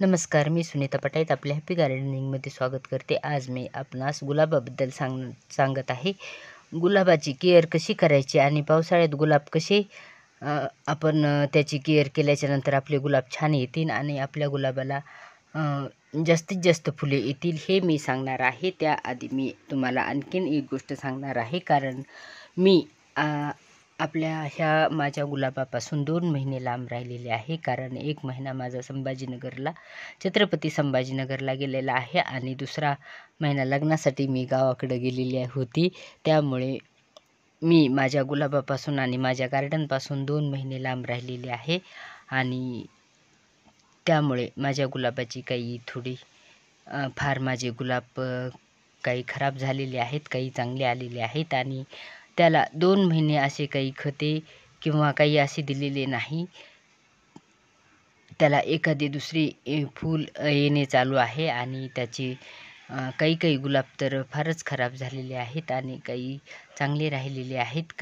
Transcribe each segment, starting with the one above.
नमस्कार, मी सुनीता पटाईत आपल्या हॅपी गार्डनिंगमध्ये स्वागत करते. आज मी आपणास गुलाबाबद्दल सांगत आहे. गुलाबाची केअर कशी करायची आणि पावसाळ्यात गुलाब कसे त्याची केअर केल्याच्यानंतर आपले गुलाब छान येतील आणि आपल्या गुलाबाला जास्तीत जास्त फुले येतील हे मी सांगणार आहे. त्याआधी मी तुम्हाला आणखीन एक गोष्ट सांगणार आहे, कारण मी आपल्या ह्या माझ्या गुलाबापासून 2 महिने लांब राहिलेले आहे. कारण 1 महिना माझा छत्रपती संभाजीनगरला गेलेला आहे आणि दुसरा महिना लग्नासाठी मी गावाकडे गेलेली होती. त्यामुळे मी माझ्या गुलाबापासून आणि माझ्या गार्डनपासून 2 महिने लांब राहिलेले आहे आणि त्यामुळे माझ्या गुलाबाची फार माझे गुलाब काही खराब झालेले आहेत, काही चांगले आलेले आहेत आणि त्याला 2 महिने असे काही खते किंवा काही असे दिलेले नाही. त्याला एखादी दुसरी फूल येणे चालू आहे आणि त्याचे काही गुलाब तर फारच खराब झालेले आहेत आणि काही चांगले राहिलेले आहेत.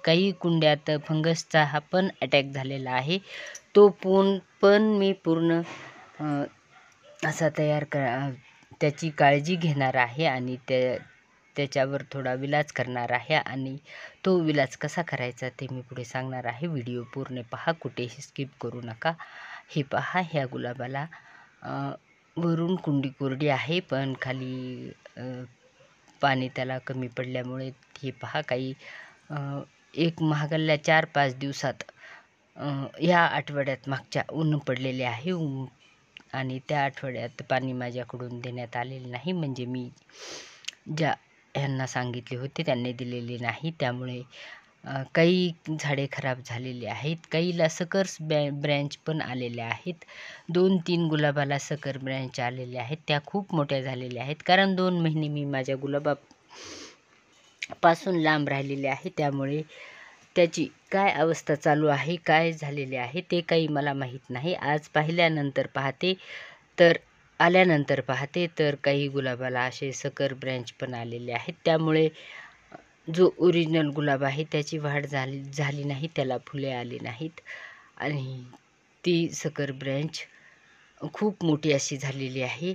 काही कुंड्यात फंगसचा हा पण अटॅक झालेला आहे. तो पण मी पूर्ण असा त्याची काळजी घेणार आहे आणि त्याच्यावर थोडा विलाज करणार आहे आणि तो विलाज कसा करायचा ते मी पुढे सांगणार आहे. व्हिडिओ पूर्ण पहा, कुठेही स्किप करू नका. हे पहा, ह्या गुलाबाला वरून कुंडी कोरडी आहे, पण खाली पाणी त्याला कमी पडल्यामुळे हे पहा एक महागल्ल्या 4-5 दिवसात ह्या आठवड्यात मागच्या ऊन पडलेले आहे आणि त्या आठवड्यात पाणी माझ्याकडून देण्यात आलेले नाही. म्हणजे मी ज्या ह्यांना सांगितले होते त्यांनी दिलेले नाही. त्यामुळे काही झाडे खराब झालेली आहेत. काहीला सकर्स ब्रँच पण आलेल्या आहेत. 2-3 गुलाबाला सकर ब्रँच आलेले आहेत. त्या खूप मोठ्या झालेल्या आहेत, कारण 2 महिने मी माझ्या गुलाबापासून लांब राहिलेले आहे. त्यामुळे त्याची काय अवस्था चालू आहे, काय झालेले आहे ते काही मला माहीत नाही. आज आल्यानंतर पाहते तर काही गुलाबाला असे सकर ब्रँच पण आलेले आहेत. त्यामुळे जो ओरिजिनल गुलाब आहे त्याची वाढ झाली नाही, त्याला फुले आली नाहीत आणि ती सकर ब्रँच खूप मोठी अशी झालेली आहे.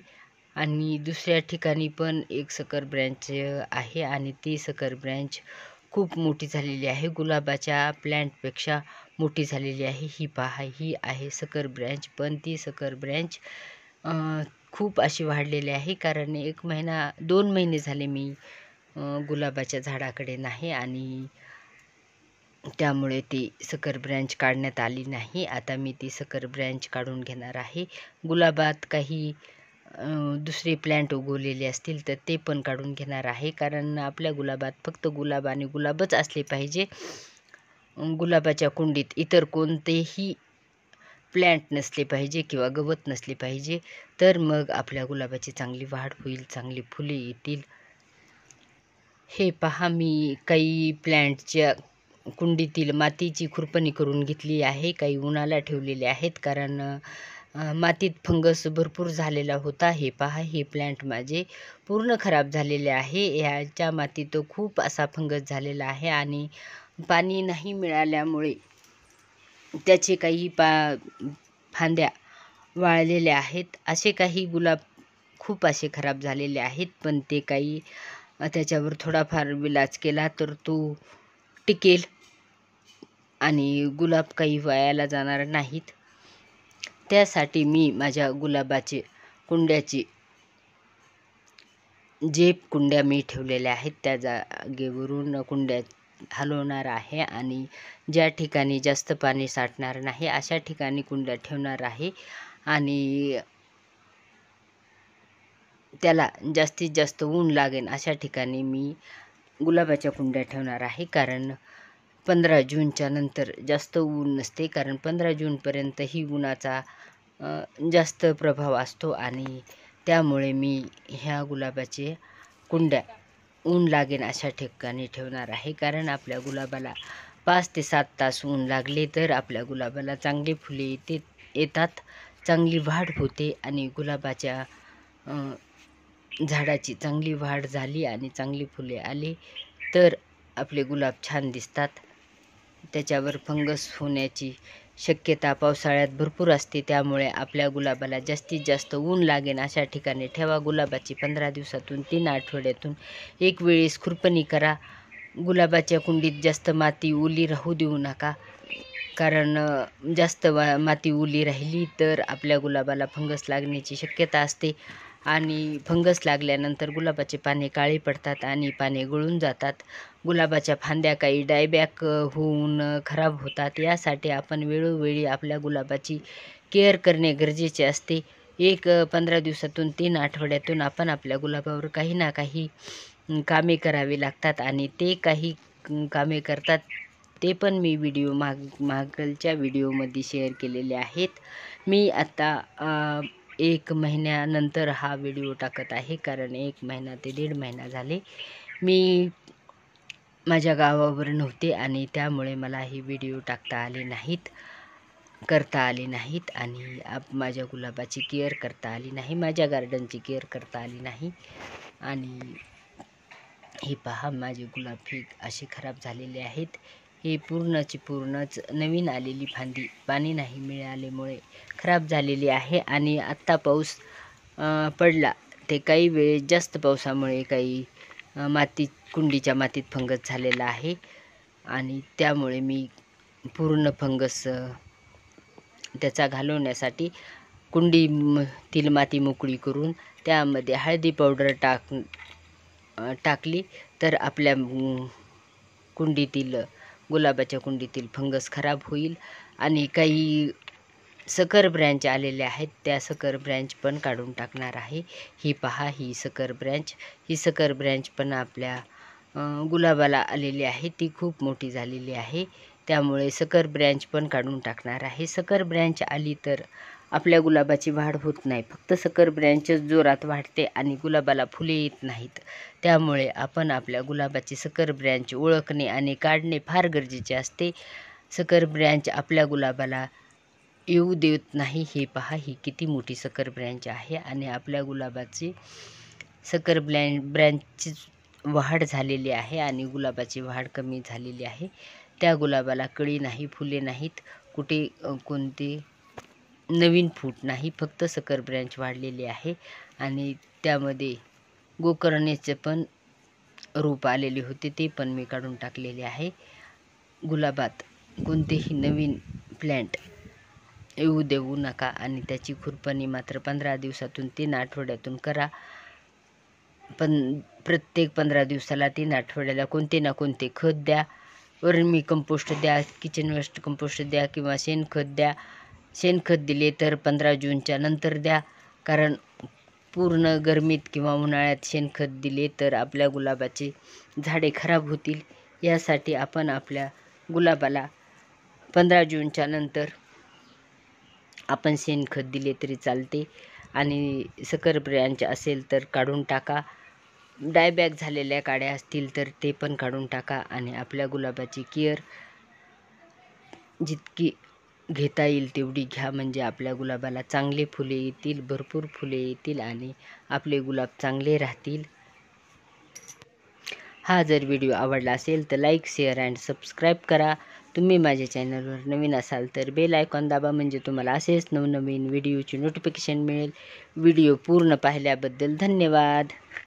आणि दुसऱ्या ठिकाणी पण एक सकर ब्रँच आहे आणि ती सकर ब्रँच खूप मोठी झालेली आहे, गुलाबाच्या प्लॅन्टपेक्षा मोठी झालेली आहे. ही पहा, ही आहे सकर ब्रँच, पण ती सकर ब्रँच खूप अशी वाढलेली आहे. कारण 2 महिने झाले मी गुलाबाच्या झाडाकडे नाही आणि त्यामुळे ती सकर ब्रँच काढण्यात आली नाही. आता मी ती सकर ब्रँच काढून घेणार आहे. गुलाबात काही दुसरे प्लॅन्ट उगवलेले असतील तर ते पण काढून घेणार आहे, कारण आपल्या गुलाबात फक्त गुलाब आणि गुलाबच असले पाहिजे. गुलाबाच्या कुंडीत इतर कोणतेही प्लॅन्ट नसले पाहिजे किंवा गवत नसले पाहिजे, तर मग आपल्या गुलाबाची चांगली वाढ होईल, चांगली फुले येतील. हे पहा, मी काही प्लॅन्टच्या कुंडीतील मातीची खुरपणी करून घेतली आहे. काही उन्हाला ठेवलेले आहेत, कारण मातीत फंगस भरपूर झालेला होता. हे पहा, हे प्लॅन्ट माझे पूर्ण खराब झालेले आहे. ह्याच्या मातीत खूप असा फंगस झालेला आहे आणि पाणी नाही मिळाल्यामुळे त्याचे काही फांद्या वाळलेल्या आहेत. असे काही गुलाब खूप असे खराब झालेले आहेत, पण ते काही त्याच्यावर थोडाफार विलाज केला तर तो टिकेल आणि गुलाब काही वायाला जाणार नाहीत. त्यासाठी मी माझ्या गुलाबाचे कुंड्याची कुंड्या मी ठेवलेल्या आहेत त्या जागेवरून कुंड्या हलवणार आहे आणि ज्या ठिकाणी जास्त पाणी साठणार नाही अशा ठिकाणी कुंड्या ठेवणार आहे आणि त्याला जास्तीत जास्त ऊन लागेल अशा ठिकाणी मी गुलाबाच्या कुंड्या ठेवणार आहे. कारण 15 जूनच्या नंतर जास्त ऊन नसते, कारण 15 जूनपर्यंत ही उन्हाचा जास्त प्रभाव असतो आणि त्यामुळे मी ह्या गुलाबाचे कुंड्या ऊन लागेल अशा ठिकाणी ठेवणार आहे. कारण आपल्या गुलाबाला 5 ते 7 तास ऊन लागले तर आपल्या गुलाबाला चांगली फुले येतात, चांगली वाढ होते आणि गुलाबाच्या झाडाची चांगली वाढ झाली आणि चांगली फुले आली तर आपले गुलाब छान दिसतात. त्याच्यावर फंगस होण्याची शक्यता पावसाळ्यात भरपूर असते, त्यामुळे आपल्या गुलाबाला जास्तीत जास्त ऊन लागेल अशा ठिकाणी ठेवा. गुलाबाची 15 दिवसातून 3 आठवड्यातून एक वेळेस खुरपणी करा. गुलाबाच्या कुंडीत जास्त माती ओली राहू देऊ नका, कारण जास्त माती ओली राहिली तर आपल्या गुलाबाला फंगस लागण्याची शक्यता असते आणि फंगस लागल्यानंतर गुलाबाचे पाने काळे पडतात आणि पाने गळून जातात. गुलाबाच्या फांद्या काही डायबॅक होऊन खराब होतात. यासाठी आपण वेळोवेळी आपल्या गुलाबाची केअर करणे गरजेचे असते. 15 दिवसातून 3 आठवड्यातून आपण आपल्या गुलाबावर काही ना काही कामे करावी लागतात आणि ते काही कामे करतात ते पण मी मागच्या व्हिडिओमध्ये शेअर केलेले आहेत. मी आता 1 महिन्यानंतर हा व्हिडिओ टाकत आहे, कारण 1 महिना ते 1.5 महिना झाले मी माझ्या गावावर नव्हते आणि त्यामुळे मला हे व्हिडिओ टाकता आले नाहीत, करता आले नाहीत आणि माझ्या गुलाबाची केअर करता आली नाही, माझ्या गार्डनची केअर करता आली नाही. आणि हे पहा, माझे गुलाब हे असे खराब झालेले आहेत. हे पूर्णच नवीन आलेली फांदी पाणी नाही मिळाल्यामुळे खराब झालेली आहे. आणि आत्ता पाऊस पडला ते काही वेळेस जास्त पावसामुळे काही कुंडीच्या मातीत फंगस झालेला आहे आणि त्यामुळे मी पूर्ण फंगस त्याचा घालवण्यासाठी कुंडीतील माती मोकळी करून त्यामध्ये हळदी पावडर टाकली तर आपल्या गुलाबाच्या कुंडीतील फंगस खराब होईल. आणि काही सकर ब्रँच आलेले आहेत, त्या सकर ब्रँच पण काढून टाकणार आहे. ही पहा, ही सकर ब्रँच पण आपल्या गुलाबाला आलेली आहे, ती खूप मोठी झालेली आहे, त्यामुळे सकर ब्रँच पण काढून टाकणार आहे. सकर ब्रँच आली तर आपल्या गुलाबाची वाढ होत नाही, फक्त सकर ब्रँचच जोरात वाढते आणि गुलाबाला फुले येत नाहीत. त्यामुळे आपण आपल्या गुलाबाची सकर ब्रँच ओळखणे आणि काढणे फार गरजेचे असते. सकर ब्रँच आपल्या गुलाबाला येऊ देत नाही. हे पहा, ही किती मोठी सकर ब्रँच आहे आणि आपल्या गुलाबाची सकर ब्रँचची वाढ झालेली आहे आणि गुलाबाची वाढ कमी झालेली आहे. त्या गुलाबाला कळी नाही, फुले नाहीत, कुठे कोणते नवीन फूट नाही, फक्त सकर ब्रँच वाढलेली आहे. आणि त्यामध्ये गोकर्णाचे पण रोप आलेले होते, ते पण मी काढून टाकलेले आहे. गुलाबात कोणतेही नवीन प्लॅन्ट येऊ देऊ नका आणि त्याची खुरपणी मात्र 15 दिवसातून 3 आठवड्यातून करा. पण प्रत्येक 15 दिवसाला 3 आठवड्याला कोणते ना कोणते खत द्या. वर्मी कंपोस्ट द्या, किचन वेस्ट कंपोस्ट द्या किंवा शेणखत द्या. शेणखत दिले तर 15 जूनच्या नंतर द्या, कारण पूर्ण गरमीत किंवा उन्हाळ्यात शेणखत दिले तर आपल्या गुलाबाची झाडे खराब होतील. यासाठी आपण आपल्या गुलाबाला 15 जूनच्या नंतर आपण शेणखत दिले तरी चालते. आणि सकर ब्रँच असेल तर काढून टाका. डायबॅक झालेल्या काड्या असतील तर ते पण काढून टाका आणि आपल्या गुलाबाची केअर जितकी घेता येईल तेवढी घ्या, म्हणजे आपल्या गुलाबाला चांगले फुले येतील, भरपूर फुले येतील आणि आपले गुलाब चांगले राहतील. हा जर व्हिडिओ आवडला असेल तर लाईक, शेअर अँड सबस्क्राईब करा. तुम्ही माझ्या चॅनलवर नवीन असाल तर बेल आयकॉन दाबा, म्हणजे तुम्हाला असेच नवनवीन व्हिडिओची नोटिफिकेशन मिळेल. व्हिडिओ पूर्ण पाहिल्याबद्दल धन्यवाद.